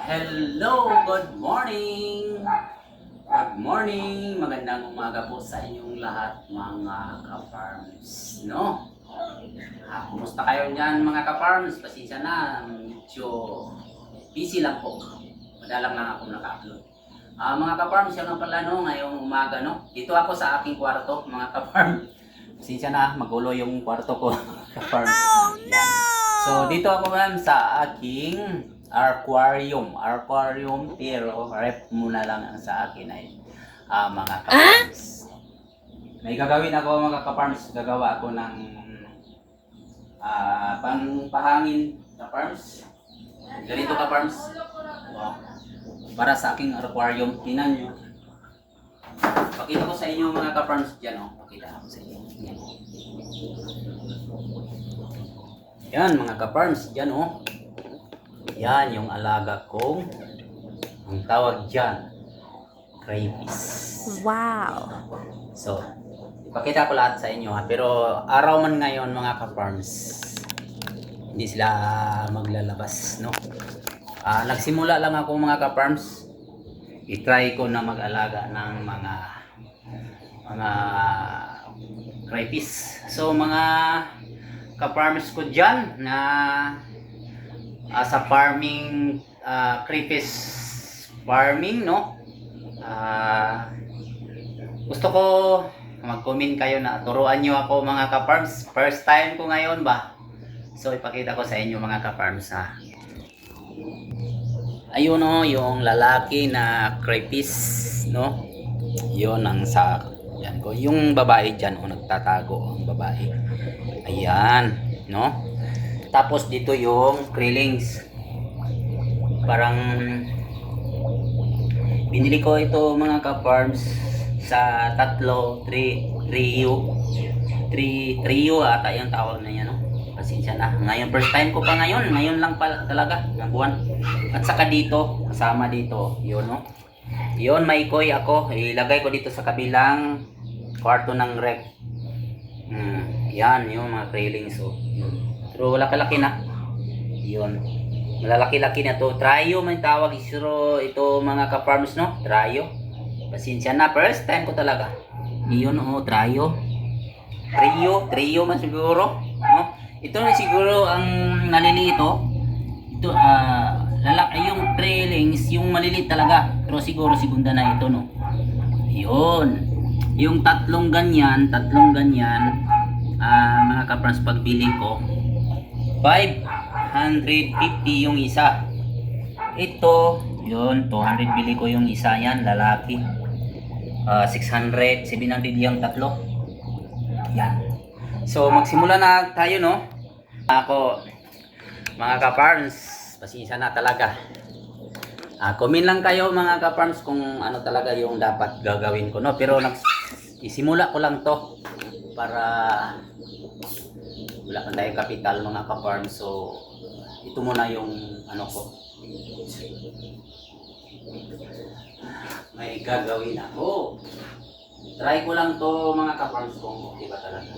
Hello, good morning! Good morning! Magandang umaga po sa inyong lahat mga ka-farms, no? Kumusta kayo dyan mga ka-farms? Pasensya na, medyo busy lang po. Madalang lang ako naka-upload. Mga ka-farms, yan ang pala no, ngayong umaga, no? Dito ako sa aking kwarto, mga ka-farms. Pasensya na, magulo yung kwarto ko, ka-farms. Oh, no! So, dito ako ma'am sa aking aquarium pero rep muna lang ang sa akin ay mga ka-farms. May gagawin ako mga ka-farms, gagawa ako ng pangpahangin ka-farms. Ganito ka-farms. Wow. Para sa aking aquarium, tinan nyo. Pakita ko sa inyo mga ka-farms dyan, oh. Pakita ko sa inyo. Yan mga ka-farms, dyan oh. Yan yung alaga kong, ang tawag dyan, crayfish. Wow! So, ipakita ko lahat sa inyo ha. Pero araw man ngayon mga ka-farms, hindi sila maglalabas, no? Nagsimula lang ako mga ka-farms. I-try ko na mag-alaga ng mga crayfish. So mga ka-farms ko dyan na sa farming, crayfish farming, no? Gusto ko mag-comment kayo na turuan nyo ako mga ka-farms. First time ko ngayon ba? So ipakita ko sa inyo mga ka-farms ha. Ayun o, yung lalaki na crayfish, no? Yun ang sa yan ko. Yung babae dyan o, nagtatago ang babae. Ayan, no? Tapos dito yung krillings. Parang binili ko ito mga ka-farms sa trio ata yung tawag na yan, no? Pasensya na. Ngayon first time ko pa ngayon lang pala talaga ng buwan. At saka dito, kasama dito, yun no. Yun may koi ako, ilagay ko dito sa kabilang kwarto ng rec. Yan yung mga krillings oh. Yun. Pero laki-laki na. Yun. Malalaki-laki na to. Trio man tawag. Isuro ito mga ka-farms, no? Trio. Pasensya na. First time ko talaga. Yun, oh, trio. Trio man siguro. No? Ito na siguro ang naliliit, oh. Ito, yung trailings, yung maliliit talaga. Pero siguro segunda na ito, no? Yun. Yung tatlong ganyan, mga ka-farms pagbili ko, 550 yung isa. Ito, yun, 200 bili ko yung isa yan, lalaki. 600, 700 yung tatlo. Yan. So, magsimula na tayo, no? Ako, mga ka-farms, pasensya na talaga. Comment lang kayo mga ka-farms kung ano talaga yung dapat gagawin ko, no? Pero isimula ko lang to para wala pa tayong kapital mga ka-farm, so ito muna yung ano ko, may gagawin ako. Try ko lang to mga ka-farms kung okay ba talaga.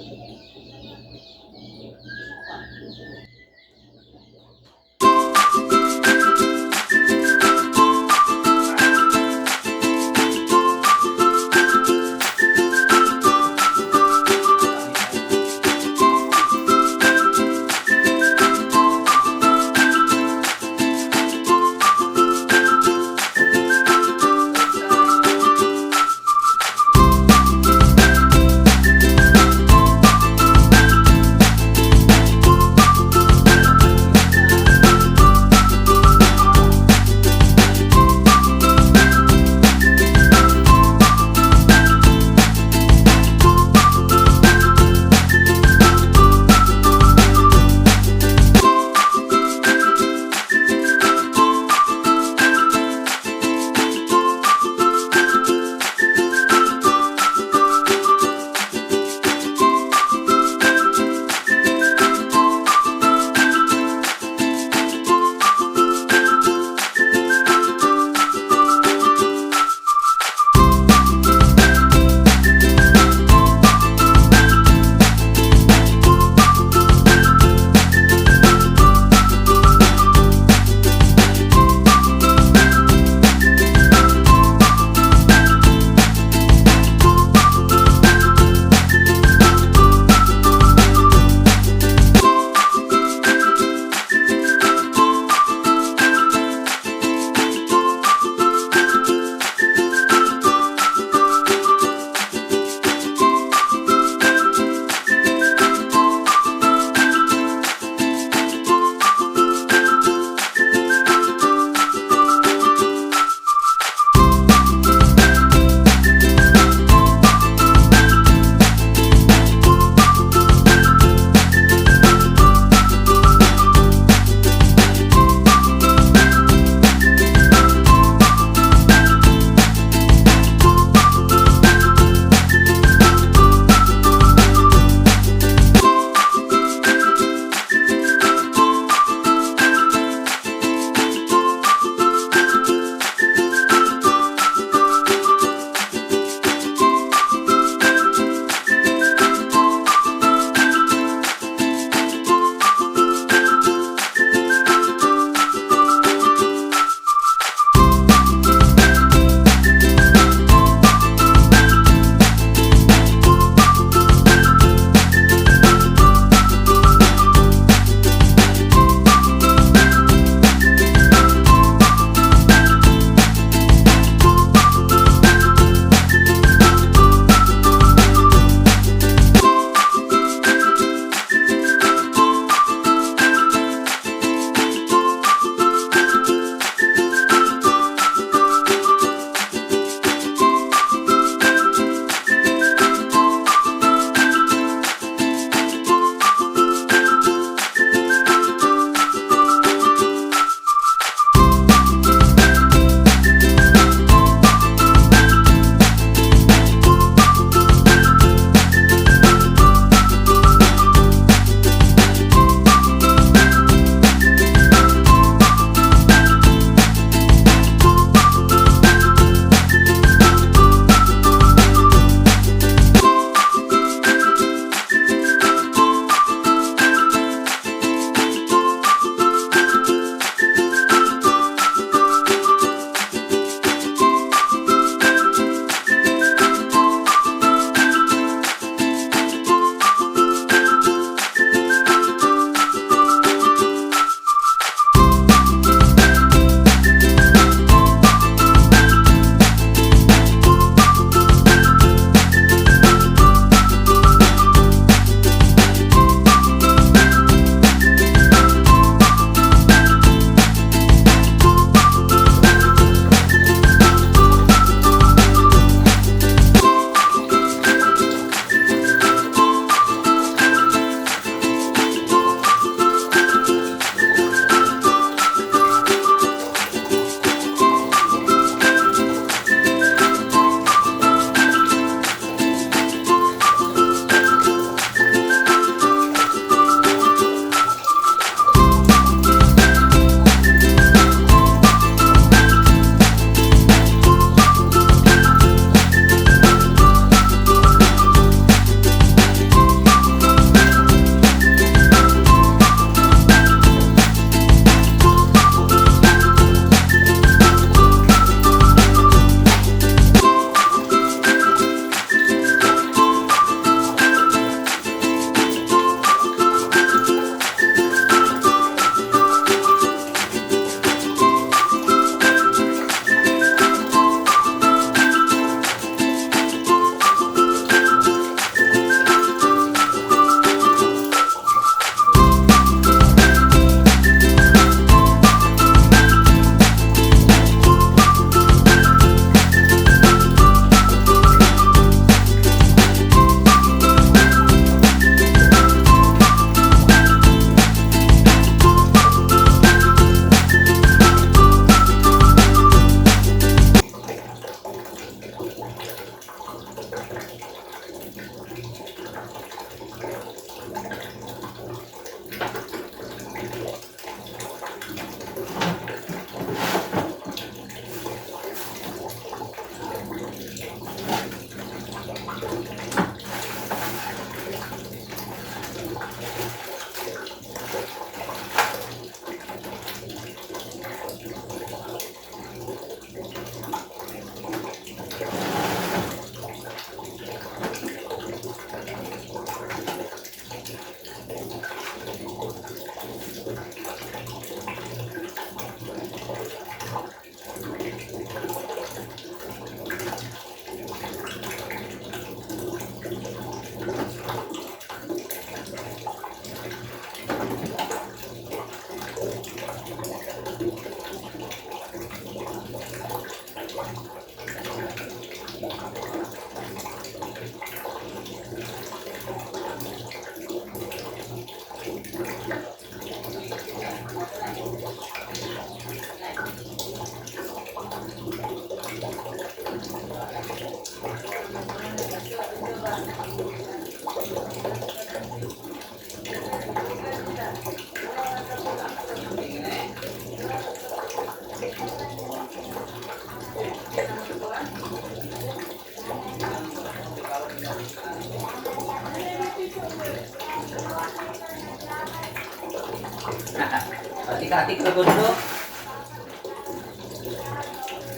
Atik-atik na gusto.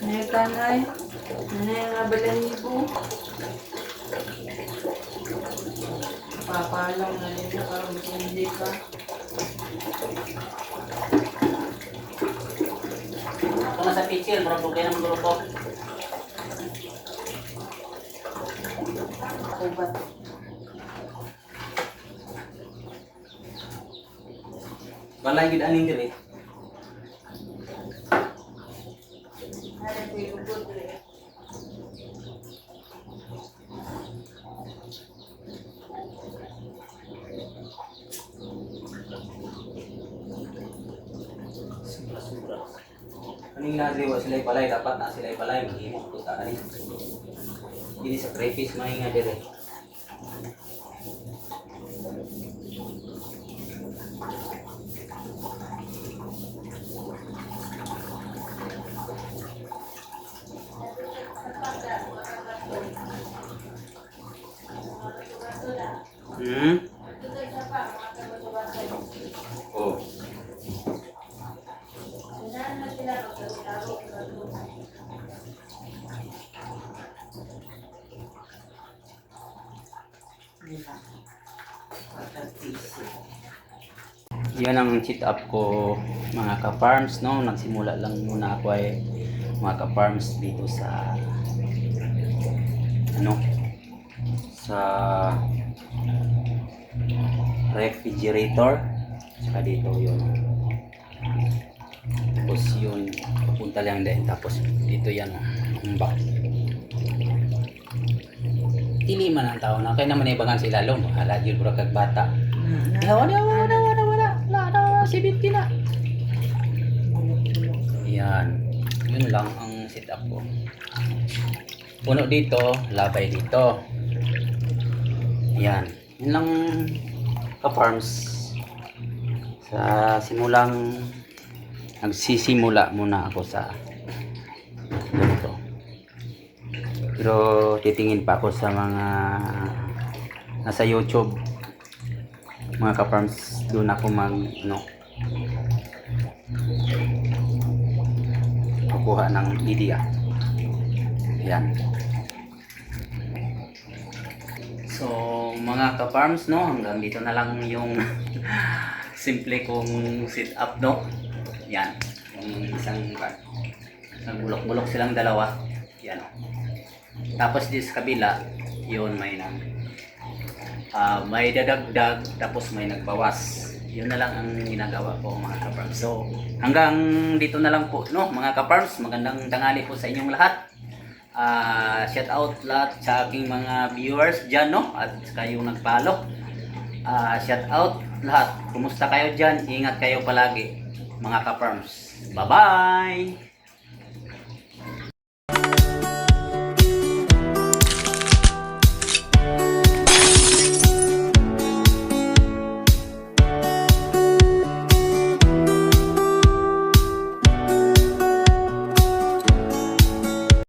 Nay kanay. Nanay nga balahibo. Papalong na nila para hindi pa. Ako na sa picture, bro. Okay naman grupo. Ubat. Balay gid aning diri. Sobra-sobra. Aning nagriwa sila palay, dapat na sila palay maghimo ko ta ani. Dili sa crayfish mahinga dire. Oh. Yan ang cheat up ko mga ka-farms, no? Nagsimula lang muna ako ay mga ka-farms dito sa sa refrigerator, saka dito yun, tapos yun papunta lang din, tapos dito yan ang back. Tili man ang tao na kaya naman ibangan sila lom, hala yun bro kag bata. Wala 70 na. Yan, yun lang ang setup ko. Puno dito, labay dito. Yan, yun lang ka-farms. Sa simulang nagsisimula muna ako sa ganito. Pero titingin pa ako sa mga nasa YouTube, mga ka-farms, doon ako kukuha ng idea. Yan. So mga ka-farms, no, hanggang dito na lang yung simple kong sit up, no. Yan, yung isang bulok-bulok silang dalawa. Yan, no. Tapos dito sa kabila, yun may dadagdag, tapos may nagbawas. Yun na lang ang ginagawa ko mga ka-farms. So hanggang dito na lang po, no, mga ka-farms. Magandang tanghali po sa inyong lahat. Shout out lahat sa aking mga viewers dyan, no, at kayong nagpalo. Shout out lahat. Kumusta kayo dyan? Ingat kayo palagi mga ka-farms. Bye bye.